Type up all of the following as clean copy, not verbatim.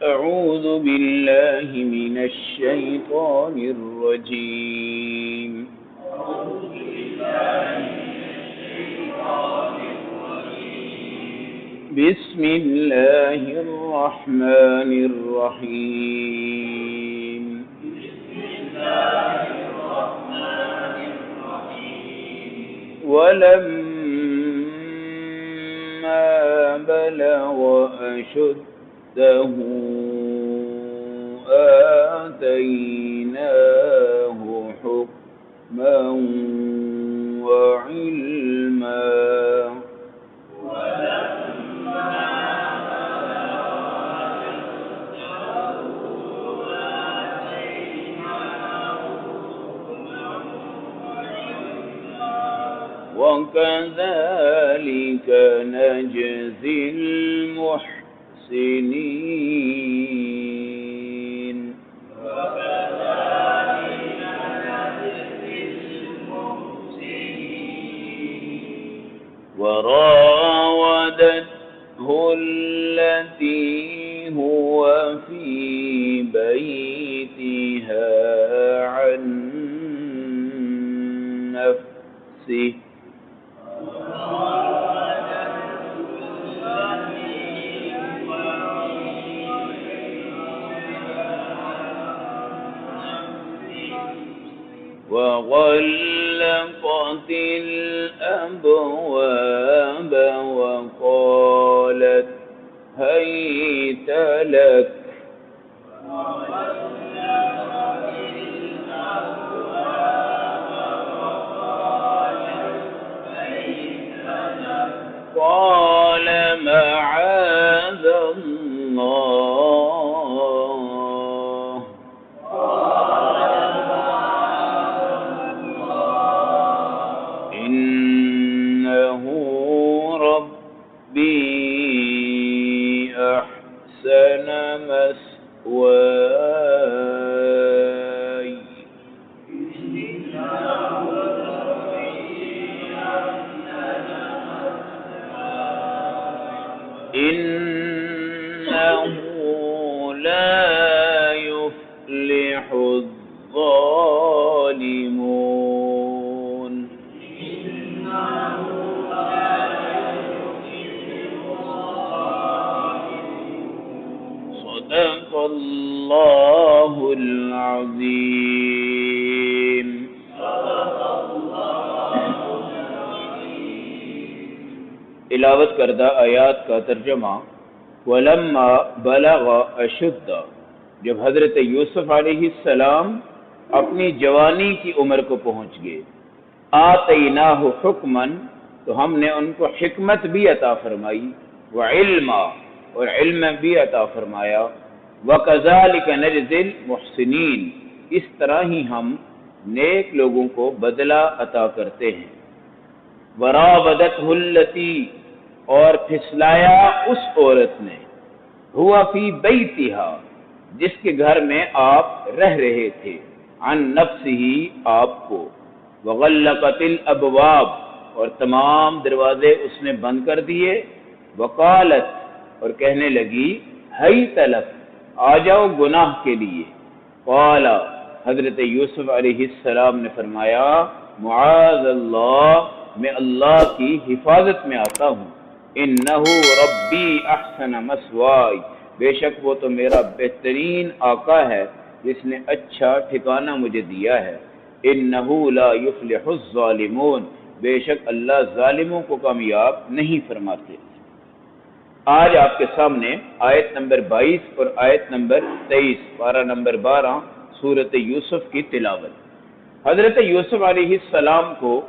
أعوذ بالله من الشيطان الرجيم بسم الله الرحمن الرحيم ولما بلغ أشده آتيناه حكما وعلما وكذلك نجزي المحسنين وراودته التي هو في بيتها عن نفسه وغلقت الأبواب وقالت هيت لك قال معاذ الله إنه ربي أحسن مثواي إنه لا يفلح الظالمون صدق الله العظيم تلاوت کردہ آیات کا ترجمہ وَلَمَّا بَلَغَ أَشُدَّ جب حضرت یوسف علیہ السلام اپنی جوانی کی عمر کو پہنچ گئے آتَيْنَاهُ حُكْمًا تو ہم نے ان کو حکمت بھی عطا فرمائی وعلما اور علم بھی عطا فرمایا وَكَذَلِكَ نَجْزِي الْمُحْسِنِينَ اس طرح ہی ہم نیک لوگوں کو بدلہ عطا کرتے ہیں وَرَاوَدَتْهُ الَّتِي اور پھسلایا اس عورت نے ہوا فی بیتہا جس کے گھر میں آپ رہ رہے تھے عن نفسہ آپ کو وغلقت الابواب اور تمام دروازے اس نے بند کر دیے وقالت اور کہنے لگی حیت لک آ جاؤ گناہ کے لیے قال حضرت یوسف علیہ السلام نے فرمایا معاذ اللہ میں اللہ کی حفاظت میں آتا ہوں انہو ربی احسن مثوائی بے شک وہ تو میرا بہترین آقا ہے جس نے اچھا ٹھکانہ مجھے دیا ہے انہو لا یفلح الظالمون بے شک اللہ ظالموں کو کامیاب نہیں فرماتے آج آپ کے سامنے آیت نمبر 22 اور آیت نمبر 23 پارہ نمبر 12 سورۃ یوسف کی تلاوت حضرت یوسف علیہ السلام کو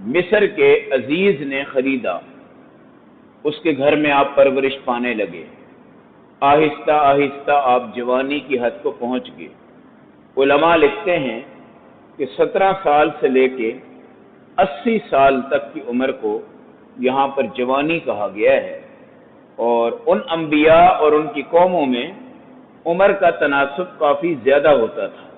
مصر کے عزیز نے خریدا اس کے گھر میں آپ پرورش پانے لگے آہستہ آہستہ آپ جوانی کی حد کو پہنچ گئے علماء لکھتے ہیں کہ 17 سال سے لے کے 80 سال تک کی عمر کو یہاں پر جوانی کہا گیا ہے اور ان انبیاء اور ان کی قوموں میں عمر کا تناسب کافی زیادہ ہوتا تھا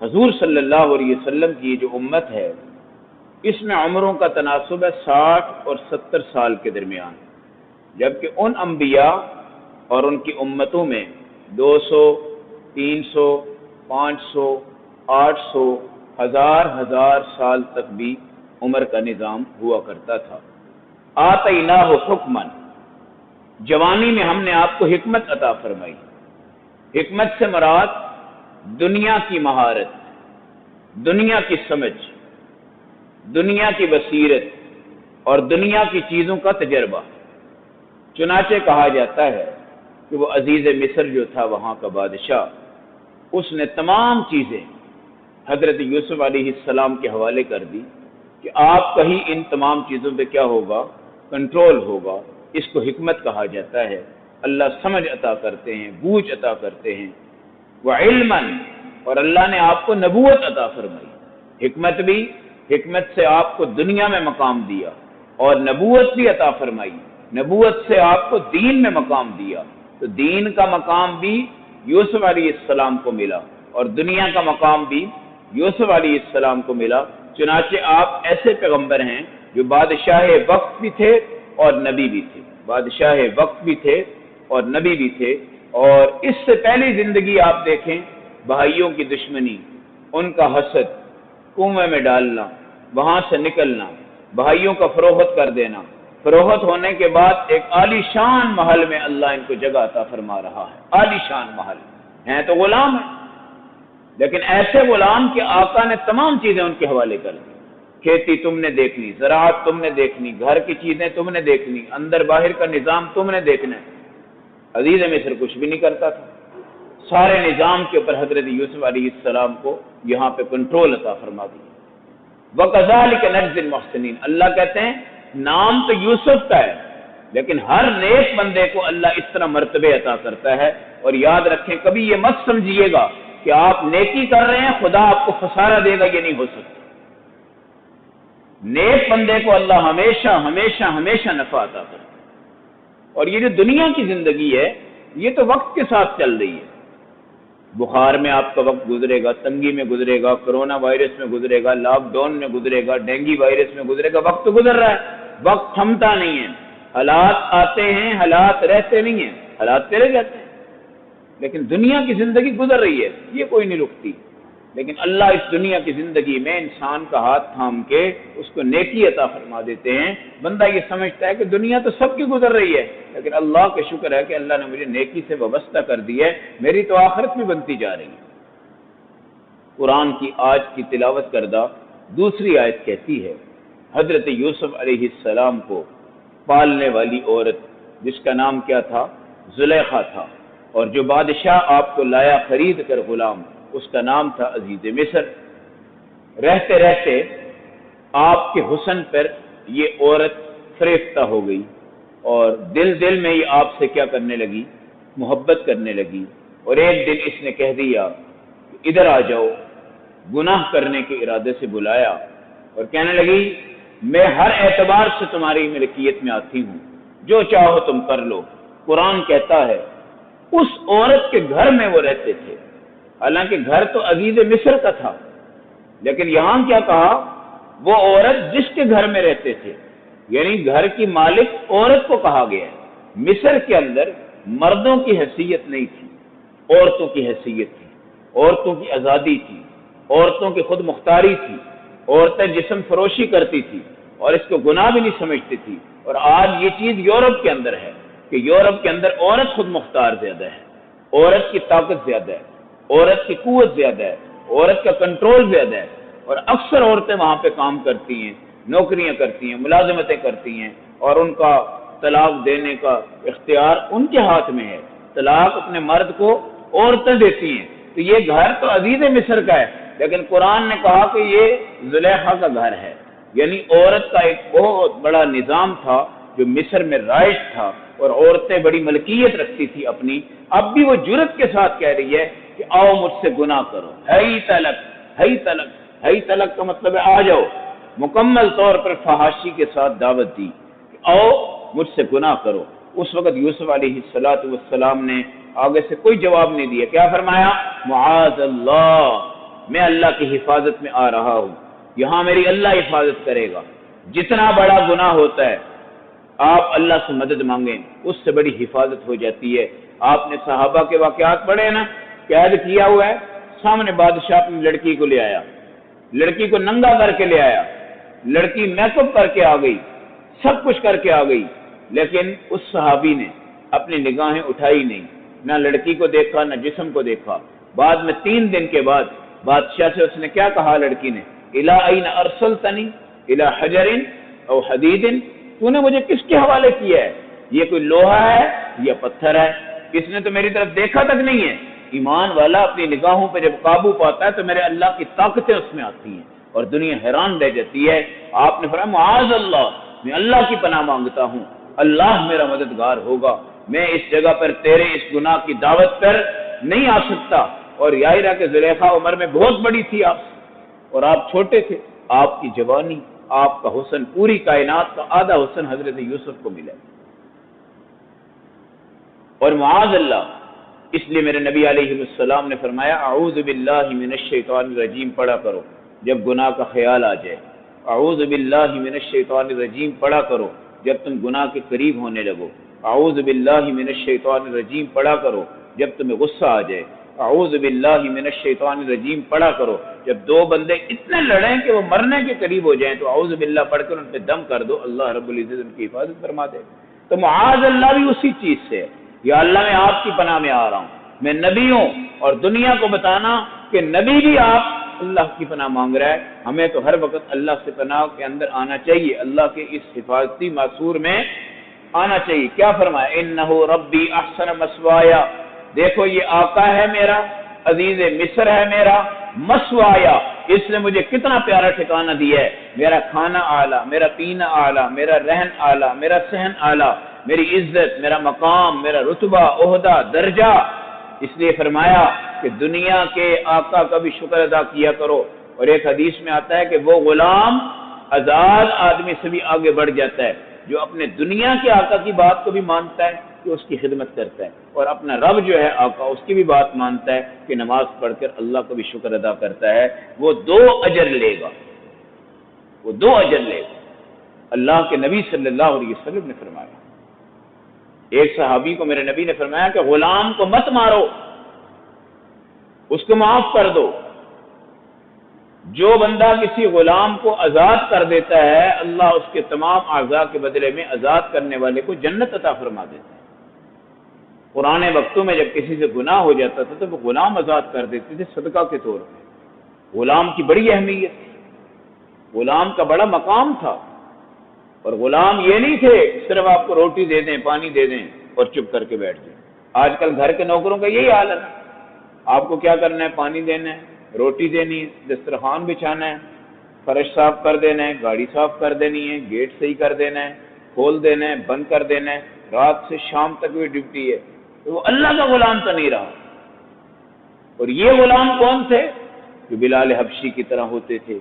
حضور صلی اللہ علیہ وسلم کی جو امت ہے اس میں عمروں کا تناسب ہے 60 اور 70 سال کے درمیان جبکہ ان انبیاء اور ان کی امتوں میں 200 300 500 800 ہزار سال تک بھی عمر کا نظام ہوا کرتا تھا۔ آتیناہ حکمن، جوانی میں ہم نے آپ کو حکمت عطا فرمائی۔ حکمت سے مراد دنیا کی مہارت، دنیا کی سمجھ، دنیا کی بصیرت اور دنیا کی چیزوں کا تجربہ۔ چنانچہ کہا جاتا ہے کہ وہ عزیز مصر جو تھا وہاں کا بادشاہ، اس نے تمام چیزیں حضرت یوسف علیہ السلام کے حوالے کر دی کہ آپ کا ہی ان تمام چیزوں پہ کیا ہوگا، کنٹرول ہوگا۔ اس کو حکمت کہا جاتا ہے۔ اللہ سمجھ عطا کرتے ہیں، بوجھ عطا کرتے ہیں۔ وعلماً، اور اللہ نے آپ کو نبوت عطا فرمائی۔ حکمت سے آپ کو دنیا میں مقام دیا اور نبوت بھی عطا فرمائی۔ نبوت سے آپ کو دین میں مقام دیا، تو دین کا مقام بھی یوسف علیہ السلام کو ملا اور دنیا کا مقام بھی یوسف علیہ السلام کو ملا۔ چنانچہ آپ ایسے پیغمبر ہیں جو بادشاہ وقت بھی تھے اور نبی بھی تھے، بادشاہ وقت بھی تھے اور نبی بھی تھے۔ اور اس سے پہلی زندگی آپ دیکھیں، بھائیوں کی دشمنی، ان کا حسد، کنویں میں ڈالنا، وہاں سے نکلنا، بھائیوں کا فروخت کر دینا، فروخت ہونے کے بعد ایک عالی شان محل میں اللہ ان کو جگہ عطا فرما رہا ہے۔ عالی شان محل ہیں تو غلام ہیں، لیکن ایسے غلام کہ آقا نے تمام چیزیں ان کے حوالے کر دی۔ کھیتی تم نے دیکھنی، زراعت تم نے دیکھنی، گھر کی چیزیں تم نے دیکھنی، اندر باہر کا نظام تم نے دیکھنا ہے۔ عزیز مصر کچھ بھی نہیں کرتا تھا، سارے نظام کے اوپر حضرت یوسف علیہ السلام کو یہاں پہ کنٹرول عطا فرما دیا۔ وَكَذَلِكَ نَجْزِي الْمُحْسِنِينَ، اللہ کہتے ہیں نام تو یوسف کا ہے، لیکن ہر نیک بندے کو اللہ اس طرح مرتبے عطا کرتا ہے۔ اور یاد رکھیں، کبھی یہ مت سمجھیے گا کہ آپ نیکی کر رہے ہیں خدا آپ کو خسارہ دے گا، یہ نہیں ہو سکتا۔ نیک بندے کو اللہ ہمیشہ ہمیشہ ہمیشہ نفع عطا کرتا ہے۔ اور یہ جو دنیا کی زندگی ہے یہ تو وقت کے ساتھ چل رہی ہے۔ بخار میں آپ کا وقت گزرے گا، تنگی میں گزرے گا، کرونا وائرس میں گزرے گا، لاک ڈاؤن میں گزرے گا، ڈینگی وائرس میں گزرے گا، وقت تو گزر رہا ہے، وقت تھمتا نہیں ہے۔ حالات آتے ہیں، حالات رہتے نہیں ہیں، حالات چلے جاتے ہیں، لیکن دنیا کی زندگی گزر رہی ہے، یہ کوئی نہیں رکتی۔ لیکن اللہ اس دنیا کی زندگی میں انسان کا ہاتھ تھام کے اس کو نیکی عطا فرما دیتے ہیں۔ بندہ یہ سمجھتا ہے کہ دنیا تو سب کی گزر رہی ہے، لیکن اللہ کا شکر ہے کہ اللہ نے مجھے نیکی سے وابستہ کر دی ہے، میری تو آخرت بھی بنتی جا رہی ہے۔ قرآن کی آج کی تلاوت کردہ دوسری آیت کہتی ہے، حضرت یوسف علیہ السلام کو پالنے والی عورت جس کا نام کیا تھا، زلیخا تھا، اور جو بادشاہ آپ کو لایا خرید کر غلام، اس کا نام تھا عزیز مصر۔ رہتے رہتے آپ کے حسن پر یہ عورت فریفتہ ہو گئی اور دل دل میں یہ آپ سے کیا کرنے لگی، محبت کرنے لگی۔ اور ایک دن اس نے کہہ دیا کہ ادھر آ جاؤ، گناہ کرنے کے ارادے سے بلایا اور کہنے لگی میں ہر اعتبار سے تمہاری ملکیت میں آتی ہوں، جو چاہو تم کر لو۔ قرآن کہتا ہے اس عورت کے گھر میں وہ رہتے تھے، حالانکہ گھر تو عزیز مصر کا تھا، لیکن یہاں کیا کہا، وہ عورت جس کے گھر میں رہتے تھے، یعنی گھر کی مالک عورت کو کہا گیا ہے۔ مصر کے اندر مردوں کی حیثیت نہیں تھی، عورتوں کی حیثیت تھی، عورتوں کی آزادی تھی، عورتوں کی خود مختاری تھی، عورتیں جسم فروشی کرتی تھی اور اس کو گناہ بھی نہیں سمجھتی تھی۔ اور آج یہ چیز یورپ کے اندر ہے کہ یورپ کے اندر عورت خود مختار زیادہ ہے، عورت کی طاقت زیادہ ہے، عورت کی قوت زیادہ ہے، عورت کا کنٹرول زیادہ ہے، اور اکثر عورتیں وہاں پہ کام کرتی ہیں، نوکریاں کرتی ہیں، ملازمتیں کرتی ہیں، اور ان کا طلاق دینے کا اختیار ان کے ہاتھ میں ہے۔ طلاق اپنے مرد کو عورتیں دیتی ہیں۔ تو یہ گھر تو عزیز مصر کا ہے، لیکن قرآن نے کہا کہ یہ زلیخا کا گھر ہے، یعنی عورت کا ایک بہت بڑا نظام تھا جو مصر میں رائج تھا، اور عورتیں بڑی ملکیت رکھتی تھی اپنی۔ اب بھی وہ جرت کے ساتھ کہہ رہی ہے کہ آؤ مجھ سے گناہ کرو، ہی تلک، ہی تلک، ہی تلک کا مطلب ہے آ جاؤ۔ مکمل طور پر فحاشی کے ساتھ دعوت دی کہ آؤ مجھ سے گناہ کرو۔ اس وقت یوسف علیہ السلام نے آگے سے کوئی جواب نہیں دیا، کیا فرمایا، معاذ اللہ، میں اللہ کی حفاظت میں آ رہا ہوں، یہاں میری اللہ حفاظت کرے گا۔ جتنا بڑا گناہ ہوتا ہے آپ اللہ سے مدد مانگیں، اس سے بڑی حفاظت ہو جاتی ہے۔ آپ نے صحابہ کے واقعات پڑھے نا، قید کیا ہوا ہے، سامنے بادشاہ اپنی لڑکی کو لے آیا، لڑکی کو ننگا کر کے لے آیا، لڑکی میک اپ کر کے آ گئی، سب کچھ کر کے آ گئی، لیکن اس صحابی نے اپنی نگاہیں اٹھائی نہیں، نہ لڑکی کو دیکھا نہ جسم کو دیکھا۔ بعد میں 3 دن کے بعد بادشاہ سے اس نے کیا کہا لڑکی نے، اِلَىٰ أَيْنَ أَرْسَلْتَنِي إِلَىٰ حَجَرٍ أَوْ حَدِيدٍ، تو نے مجھے کس کے حوالے کیا ہے؟ یہ کوئی لوہا ہے یا پتھر ہے؟ اس نے تو میری طرف دیکھا تک نہیں ہے۔ ایمان والا اپنی نگاہوں پہ جب قابو پاتا ہے تو میرے اللہ کی طاقتیں اس میں آتی ہیں اور دنیا حیران رہ جاتی ہے۔ آپ نے فرمایا معاذ اللہ، میں اللہ کی پناہ مانگتا ہوں، اللہ میرا مددگار ہوگا، میں اس جگہ پر تیرے اس گناہ کی دعوت پر نہیں آ سکتا۔ اور یائرہ کے زلیخا عمر میں بہت بڑی تھی آپ سے، اور آپ چھوٹے تھے، آپ کی جوانی، آپ کا حسن، پوری کائنات کا آدھا حسن حضرت یوسف کو ملا۔ اور معاذ اللہ، اس لیے میرے نبی علیہ السلام نے فرمایا اعوذ باللہ من الشیطان الرجیم پڑھا کرو جب گناہ کا خیال آ جائے، اعوذ باللہ من الشیطان الرجیم پڑھا کرو جب تم گناہ کے قریب ہونے لگو، اعوذ باللہ من الشیطان الرجیم پڑھا کرو جب تمہیں غصہ آ جائے، اعوذ باللہ من الشیطان الرجیم پڑھا کرو جب 2 بندے اتنے لڑیں کہ وہ مرنے کے قریب ہو جائیں تو اعوذ باللہ پڑھ کر ان پہ دم کر دو، اللہ رب العزت ان کی حفاظت فرما دے۔ تو معاذ اللہ بھی اسی چیز سے ہے، یا اللہ میں آپ کی پناہ میں آ رہا ہوں، میں نبی ہوں، اور دنیا کو بتانا کہ نبی بھی آپ اللہ کی پناہ مانگ رہا ہے، ہمیں تو ہر وقت اللہ سے پناہ کے اندر آنا چاہیے، اللہ کے اس حفاظتی معصور میں آنا چاہیے۔ کیا فرمایا انہ ربی احسن مسوایا، دیکھو یہ آقا ہے میرا، عزیز مصر ہے میرا، مسوایا، اس نے مجھے کتنا پیارا ٹھکانہ دیا ہے، میرا کھانا اعلیٰ، میرا پینا اعلیٰ، میرا رہن اعلیٰ، میرا صحن اعلیٰ، میری عزت، میرا مقام، میرا رتبہ، عہدہ، درجہ۔ اس لیے فرمایا کہ دنیا کے آقا کا بھی شکر ادا کیا کرو، اور ایک حدیث میں آتا ہے کہ وہ غلام آزاد آدمی سے بھی آگے بڑھ جاتا ہے جو اپنے دنیا کے آقا کی بات کو بھی مانتا ہے کہ اس کی خدمت کرتا ہے، اور اپنا رب جو ہے آقا اس کی بھی بات مانتا ہے کہ نماز پڑھ کر اللہ کا بھی شکر ادا کرتا ہے، وہ 2 اجر لے گا، وہ 2 اجر لے گا۔ اللہ کے نبی صلی اللہ علیہ وسلم نے فرمایا، ایک صحابی کو میرے نبی نے فرمایا کہ غلام کو مت مارو، اس کو معاف کر دو، جو بندہ کسی غلام کو آزاد کر دیتا ہے اللہ اس کے تمام اعضاء کے بدلے میں آزاد کرنے والے کو جنت عطا فرما دیتا ہے۔ پرانے وقتوں میں جب کسی سے گناہ ہو جاتا تھا تو وہ غلام آزاد کر دیتے تھے صدقہ کے طور پہ، غلام کی بڑی اہمیت تھی، غلام کا بڑا مقام تھا، اور غلام یہ نہیں تھے صرف آپ کو روٹی دے دیں، پانی دے دیں اور چپ کر کے بیٹھ جائیں۔ آج کل گھر کے نوکروں کا یہی حال ہے، آپ کو کیا کرنا ہے، پانی دینا ہے، روٹی دینی ہے، دسترخوان بچھانا ہے، فرش صاف کر دینا ہے، گاڑی صاف کر دینی ہے، گیٹ صحیح کر دینا ہے، کھول دینا ہے، بند کر دینا ہے، رات سے شام تک بھی ڈیوٹی ہے، تو وہ اللہ کا غلام تو نہیں رہا۔ اور یہ غلام کون تھے؟ جو بلال حبشی کی طرح ہوتے تھے،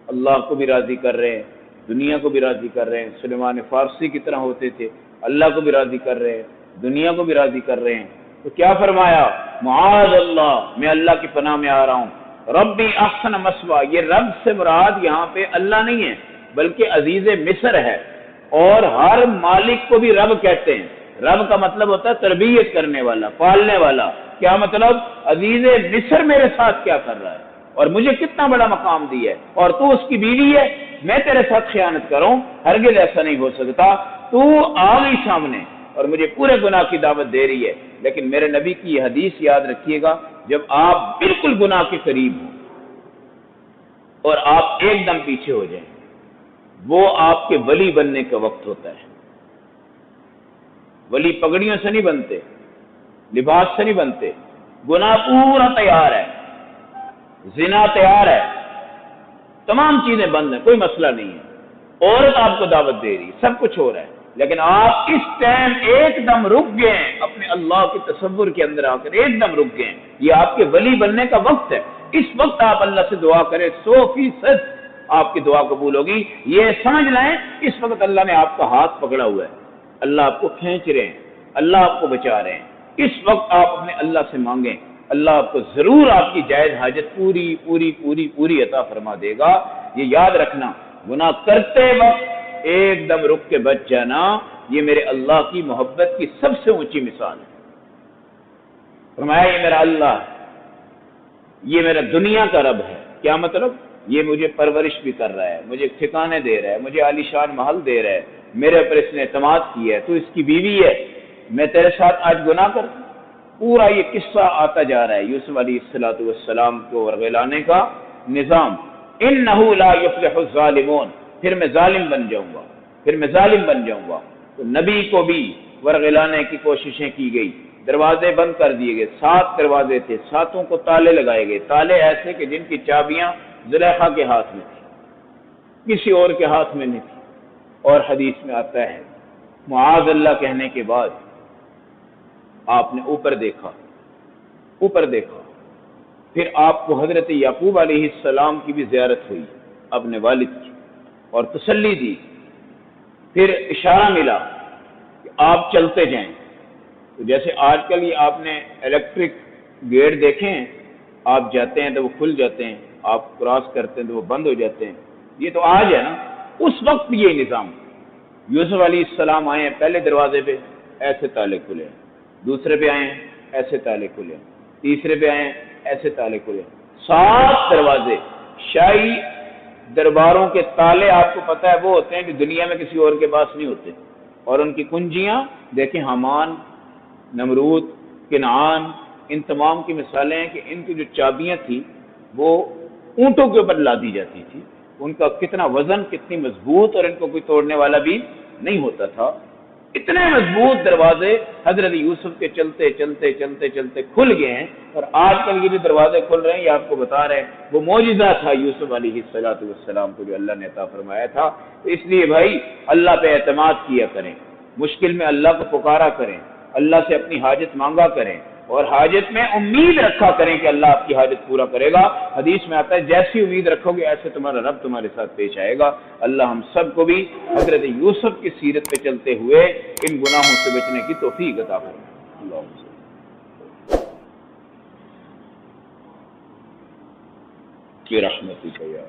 اللہ کو بھی راضی کر رہے ہیں، دنیا کو بھی راضی کر رہے ہیں، سلیمان فارسی کی طرح ہوتے تھے، اللہ کو بھی راضی کر رہے ہیں، دنیا کو بھی راضی کر رہے ہیں۔ تو کیا فرمایا، معاذ اللہ، میں اللہ کی پناہ میں آ رہا ہوں، ربی احسن مسوا، یہ رب سے مراد یہاں پہ اللہ نہیں ہے بلکہ عزیز مصر ہے، اور ہر مالک کو بھی رب کہتے ہیں۔ رب کا مطلب ہوتا ہے تربیت کرنے والا، پالنے والا۔ کیا مطلب، عزیز مصر میرے ساتھ کیا کر رہا ہے اور مجھے کتنا بڑا مقام دیا ہے، اور تو اس کی بیوی ہے، میں تیرے ساتھ خیانت کروں، ہرگز ایسا نہیں ہو سکتا، تو آ گئی سامنے اور مجھے پورے گناہ کی دعوت دے رہی ہے۔ لیکن میرے نبی کی یہ حدیث یاد رکھیے گا، جب آپ بالکل گناہ کے قریب ہوں اور آپ ایک دم پیچھے ہو جائیں، وہ آپ کے ولی بننے کا وقت ہوتا ہے۔ ولی پگڑیوں سے نہیں بنتے، لباس سے نہیں بنتے، گناہ پورا تیار ہے، زنا تیار ہے، تمام چیزیں بند ہیں، کوئی مسئلہ نہیں ہے، عورت آپ کو دعوت دے رہی، سب کچھ ہو رہا ہے، لیکن آپ اس ٹائم ایک دم رک گئے ہیں، اپنے اللہ کے تصور کے اندر آ کر ایک دم رک گئے ہیں۔ یہ آپ کے ولی بننے کا وقت ہے، اس وقت آپ اللہ سے دعا کریں، 100% آپ کی دعا قبول ہوگی۔ یہ سمجھ لیں اس وقت اللہ نے آپ کا ہاتھ پکڑا ہوا ہے، اللہ آپ کو کھینچ رہے ہیں، اللہ آپ کو بچا رہے ہیں۔ اس وقت آپ اپنے اللہ سے مانگیں، اللہ آپ کو ضرور آپ کی جائز حاجت پوری عطا فرما دے گا۔ یہ یاد رکھنا، گناہ کرتے وقت ایک دم رک کے بچ جانا، یہ میرے اللہ کی محبت کی سب سے اونچی مثال ہے۔ فرمایا یہ میرا اللہ، یہ میرا دنیا کا رب ہے۔ کیا مطلب؟ یہ مجھے پرورش بھی کر رہا ہے، مجھے ٹھکانے دے رہا ہے، مجھے عالی شان محل دے رہا ہے، میرے اوپر اس نے اعتماد کیا ہے، تو اس کی بیوی ہے، میں تیرے ساتھ آج گناہ کر۔ پورا یہ قصہ آتا جا رہا ہے یوسف علیہ السلام کو ورغلانے کا نظام۔ انہو لا یفلح الظالمون، پھر میں ظالم بن جاؤں گا، پھر میں ظالم بن جاؤں گا۔ تو نبی کو بھی ورغلانے کی کوششیں کی گئی، دروازے بند کر دیے گئے، 7 دروازے تھے، 7 کو تالے لگائے گئے، تالے ایسے کہ جن کی چابیاں زلیخا کے ہاتھ میں تھی، کسی اور کے ہاتھ میں نہیں تھی۔ اور حدیث میں آتا ہے معاذ اللہ کہنے کے بعد آپ نے اوپر دیکھا، اوپر دیکھا، پھر آپ کو حضرت یعقوب علیہ السلام کی بھی زیارت ہوئی، اپنے والد کی، اور تسلی دی، پھر اشارہ ملا کہ آپ چلتے جائیں۔ تو جیسے آج کل یہ آپ نے الیکٹرک گیٹ دیکھے ہیں، آپ جاتے ہیں تو وہ کھل جاتے ہیں، آپ کراس کرتے ہیں تو وہ بند ہو جاتے ہیں، یہ تو آج ہے نا، اس وقت یہ نظام۔ یوسف علیہ السلام آئے ہیں، پہلے دروازے پہ ایسے تالے کھلے، دوسرے پہ آئے ہیں ایسے تالے کھلے، تیسرے پہ آئے ہیں ایسے تالے کھلے، 7 دروازے۔ شاہی درباروں کے تالے آپ کو پتہ ہے وہ ہوتے ہیں کہ دنیا میں کسی اور کے پاس نہیں ہوتے، اور ان کی کنجیاں دیکھیں، حامان، نمرود، کنعان، ان تمام کی مثالیں ہیں کہ ان کی جو چابیاں تھیں وہ اونٹوں کے اوپر لادی جاتی تھی، ان کا کتنا وزن، کتنی مضبوط، اور ان کو کوئی توڑنے والا بھی نہیں ہوتا تھا۔ اتنے مضبوط دروازے حضرت یوسف کے چلتے چلتے چلتے چلتے کھل گئے ہیں، اور آج کل یہ جو دروازے کھل رہے ہیں یہ آپ کو بتا رہے ہیں وہ معجزہ تھا یوسف علیہ السلام کو جو اللہ نے عطا فرمایا تھا۔ تو اس لیے بھائی اللہ پہ اعتماد کیا کریں، مشکل میں اللہ کو پکارا کریں، اللہ سے اپنی حاجت مانگا کریں، اور حاجت میں امید رکھا کریں کہ اللہ آپ کی حاجت پورا کرے گا۔ حدیث میں آتا ہے جیسی امید رکھو گے ایسے تمہارا رب تمہارے ساتھ پیش آئے گا۔ اللہ ہم سب کو بھی حضرت یوسف کی سیرت پہ چلتے ہوئے ان گناہوں سے بچنے کی توفیق عطا فرمائے۔ اللہ کی رحمتک یا